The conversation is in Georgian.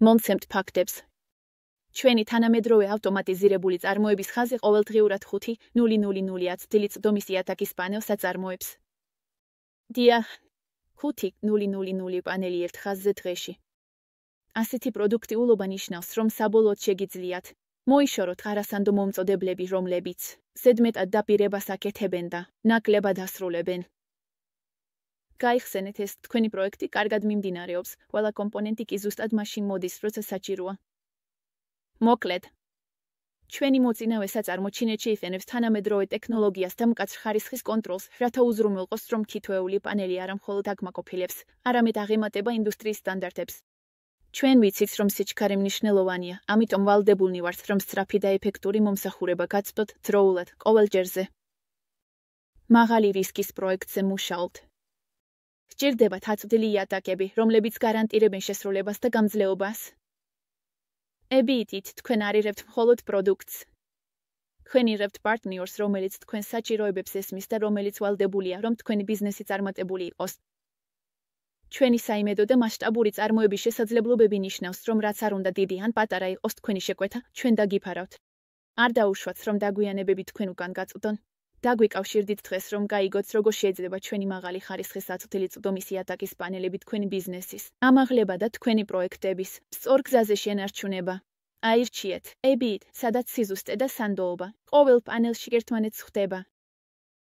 მომცემთ ფაქტებს. ჩვენი თანამედროვე ავტომატიზირებული წარმოების ხაზი ყოველდღიურად 5:00-ად დილით დომის იატაკის პანელს აწარმოებს. დიახ, 5:00 პანელი ერთ ხაზზე დღეში. ასეთი პროდუქტიულობა ნიშნავს, რომ საბოლოოდ შეგიძლიათ მოიშოროთ არასანდო მომწოდებლები, რომლებიც ზედმეტად დაპირებას აკეთებენ და ნაკლებად ასრულებენ. გაიხსენეთ ეს, თქვენი პროექტი კარგად მიმდინარეობს, ყველა კომპონენტი კი ზუსტად მაშინ მოდის, როცა საჭიროა. მოკლედ, ჩვენი მოწინავე საწარმო ჩინეთში იყენებს თანამედროვე ტექნოლოგიას და მკაცრ ხარისხის კონტროლს, რათა უზრუნველყოს, რომ თითოეული პანელი არა მხოლოდ აკმაყოფილებს, არამედ აღემატება ინდუსტრიის სტანდარტებს. ჩვენ ვიცით, რომ სიჩქარე მნიშვნელოვანია, ამიტომ ვალდებულნი ვართ, რომ სწრაფი და ეფექტური მომსახურება გაცდოთ დროულად, ყოველ ჯერზე. მაღალი რისკის პროექტზე მუშაობთ. სჭირდებათ აწვდილი იატაკები, რომლებიც გარანტირებენ შესრულებას და გამძლეობას. EBIT-ით თქვენ არ იღებთ მხოლოდ პროდუქტს. თქვენ იღებთ პარტნიორს, რომელიც თქვენ საჭიროებებს ესმის და რომელიც ვალდებულია, რომ თქვენი ბიზნესი წარმატებული იყოს. ჩვენი საიმედო და მასშტაბური წარმოების შესაძლებლობები ნიშნავს, რომ რაც არ უნდა დიდი ან პატარა იყოს თქვენი შეკვეთა, ჩვენ დაგიფარავთ. არ დაუშვათ, რომ დაგვიანებები თქვენ უკან გაწვდონ. დაგვიკავშირდით დღეს, რომ გაიგოთ, როგორ შეიძლება ჩვენი მაღალი ხარისხის აწვდილი წვდომის იატაკის პანელები თქვენი ბიზნესის ამაღლება და თქვენი პროექტების სწორ გზაზე შენარჩუნება. აირჩიეთ EBIT, სადაც სიზუსტე და სანდოობა ყოველ პანელში ერთმანეთს ხვდება.